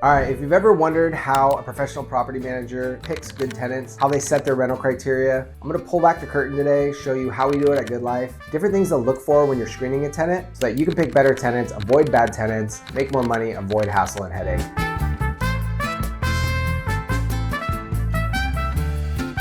All right, if you've ever wondered how a professional property manager picks good tenants, how they set their rental criteria, I'm gonna pull back the curtain today, show you how we do it at Good Life, different things to look for when you're screening a tenant so that you can pick better tenants, avoid bad tenants, make more money, avoid hassle and headache.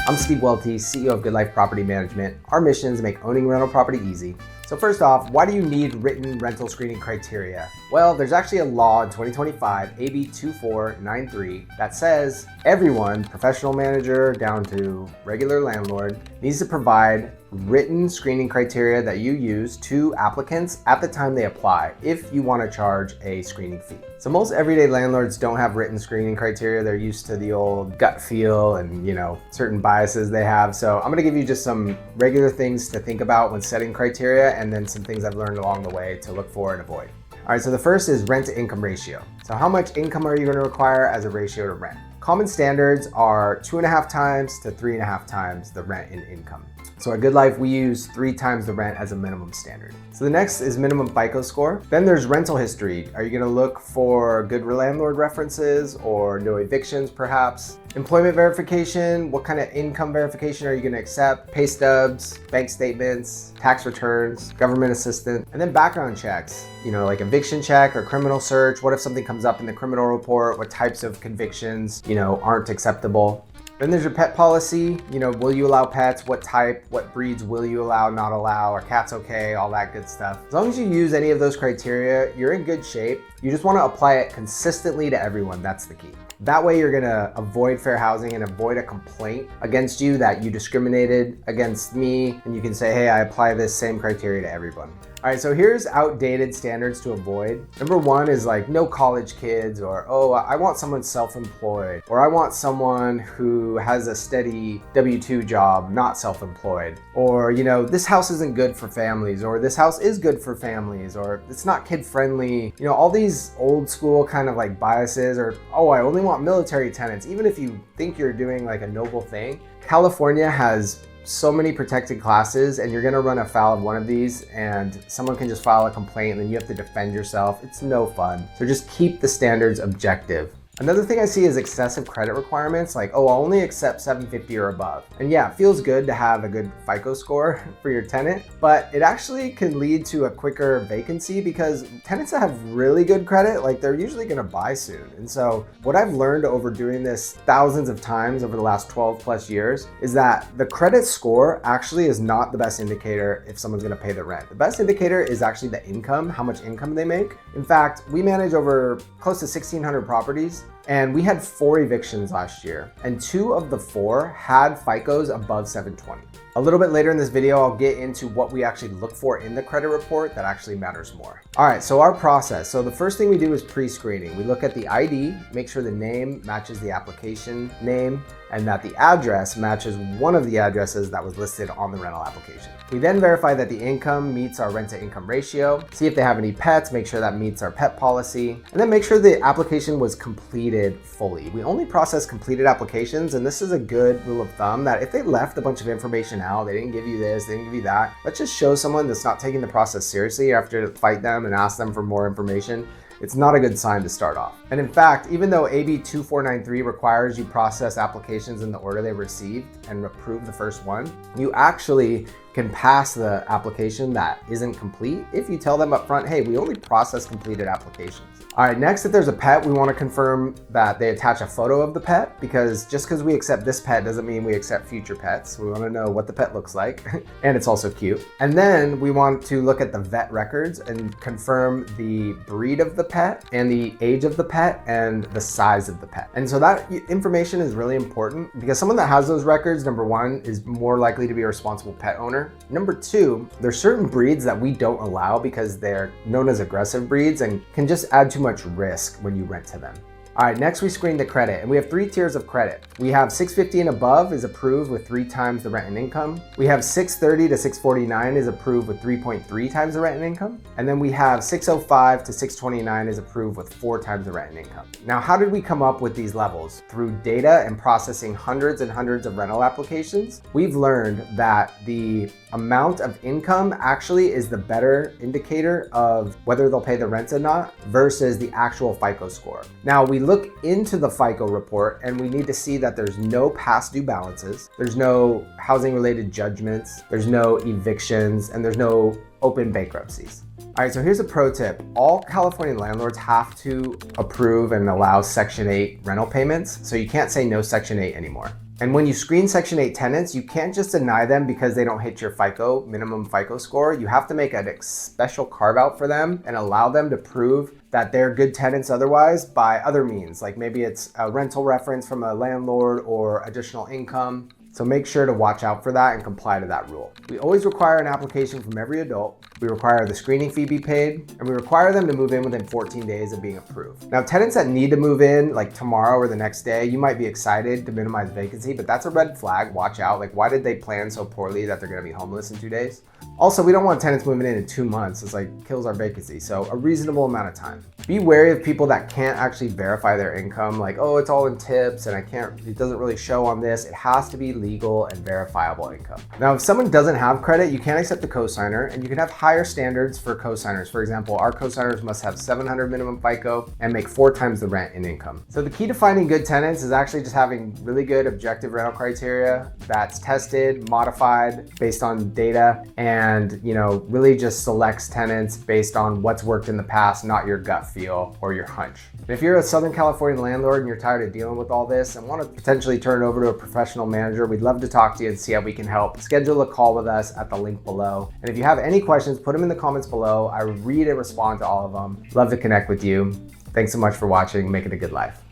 I'm Steve Welty, CEO of Good Life Property Management. Our mission is to make owning rental property easy. So first off, why do you need written rental screening criteria? Well, there's actually a law in 2025, AB 2493, that says everyone, professional manager down to regular landlord, needs to provide written screening criteria that you use to applicants at the time they apply if you want to charge a screening fee. So most everyday landlords don't have written screening criteria. They're used to the old gut feel and, certain biases they have. So I'm going to give you just some regular things to think about when setting criteria and then some things I've learned along the way to look for and avoid. All right, so the first is rent to income ratio. So how much income are you going to require as a ratio to rent? Common standards are 2.5 times to 3.5 times the rent in income. So at Good Life, we use 3 times the rent as a minimum standard. So the next is minimum FICO score. Then there's rental history. Are you gonna look for good landlord references or no evictions perhaps? Employment verification, what kind of income verification are you gonna accept? Pay stubs, bank statements, tax returns, government assistance, and then background checks. Like eviction check or criminal search. What if something comes up in the criminal report? What types of convictions, aren't acceptable? Then there's your pet policy. Will you allow pets? What type? What breeds will you allow, not allow? Are cats okay? All that good stuff. As long as you use any of those criteria, you're in good shape. You just want to apply it consistently to everyone. That's the key. That way you're gonna avoid fair housing and avoid a complaint against you that you discriminated against me. And you can say, hey, I apply this same criteria to everyone. All right, so here's outdated standards to avoid. Number one is like no college kids, or, oh, I want someone self-employed, or I want someone who has a steady W-2 job, not self-employed, or, this house isn't good for families, or this house is good for families, or it's not kid-friendly. All these old school kind of like biases, or, oh, I only want military tenants. Even if you think you're doing like a noble thing, California has so many protected classes, and you're gonna run afoul of one of these and someone can just file a complaint and then you have to defend yourself. It's no fun. So just keep the standards objective. Another thing I see is excessive credit requirements, like, oh, I'll only accept 750 or above. And yeah, it feels good to have a good FICO score for your tenant, but it actually can lead to a quicker vacancy because tenants that have really good credit, like they're usually gonna buy soon. And so what I've learned over doing this thousands of times over the last 12 plus years is that the credit score actually is not the best indicator if someone's gonna pay the rent. The best indicator is actually the income, how much income they make. In fact, we manage over close to 1,600 properties, and we had 4 evictions last year, and 2 of the 4 had FICOs above 720. A little bit later in this video, I'll get into what we actually look for in the credit report that actually matters more. All right, so our process. So the first thing we do is pre-screening. We look at the ID, make sure the name matches the application name, and that the address matches one of the addresses that was listed on the rental application. We then verify that the income meets our rent to income ratio, see if they have any pets, make sure that meets our pet policy, and then make sure the application was completed fully. We only process completed applications, and this is a good rule of thumb that if they left a bunch of information out, they didn't give you this, they didn't give you that, let's just show someone that's not taking the process seriously. You have to fight them and ask them for more information. It's not a good sign to start off. And in fact, even though AB 2493 requires you process applications in the order they received and approve the first one, you actually can pass the application that isn't complete if you tell them up front, hey, we only process completed applications. All right, next, if there's a pet, we want to confirm that they attach a photo of the pet, because just because we accept this pet doesn't mean we accept future pets. We want to know what the pet looks like, and it's also cute. And then we want to look at the vet records and confirm the breed of the pet and the age of the pet and the size of the pet. And so that information is really important because someone that has those records, number one, is more likely to be a responsible pet owner. Number two, there's certain breeds that we don't allow because they're known as aggressive breeds and can just add too much risk when you rent to them. All right, next we screen the credit, and we have 3 tiers of credit. We have 650 and above is approved with 3 times the rent and income. We have 630 to 649 is approved with 3.3 times the rent and income. And then we have 605 to 629 is approved with 4 times the rent and income. Now, how did we come up with these levels? Through data and processing hundreds and hundreds of rental applications, we've learned that the amount of income actually is the better indicator of whether they'll pay the rent or not versus the actual FICO score. Now, we look into the FICO report and we need to see that there's no past due balances, there's no housing related judgments, there's no evictions, and there's no open bankruptcies. All right, so here's a pro tip. All California landlords have to approve and allow Section 8 rental payments, so you can't say no Section 8 anymore. And when you screen Section 8 tenants, you can't just deny them because they don't hit your FICO, minimum FICO score. You have to make a special carve out for them and allow them to prove that they're good tenants otherwise by other means, like maybe it's a rental reference from a landlord or additional income. So make sure to watch out for that and comply to that rule. We always require an application from every adult. We require the screening fee be paid, and we require them to move in within 14 days of being approved. Now, tenants that need to move in like tomorrow or the next day, you might be excited to minimize vacancy, but that's a red flag. Watch out. Like, why did they plan so poorly that they're gonna be homeless in 2 days? Also, we don't want tenants moving in 2 months. It's like kills our vacancy. So a reasonable amount of time. Be wary of people that can't actually verify their income. Like, oh, it's all in tips and it doesn't really show on this. It has to be legal and verifiable income. Now, if someone doesn't have credit, you can't accept the cosigner, and you can have higher standards for cosigners. For example, our cosigners must have 700 minimum FICO and make 4 times the rent in income. So the key to finding good tenants is actually just having really good objective rental criteria that's tested, modified based on data, and really just selects tenants based on what's worked in the past, not your gut feel or your hunch. And if you're a Southern California landlord and you're tired of dealing with all this and want to potentially turn it over to a professional manager, we'd love to talk to you and see how we can help. Schedule a call with us at the link below. And if you have any questions, put them in the comments below. I read and respond to all of them. Love to connect with you. Thanks so much for watching. Make it a good life.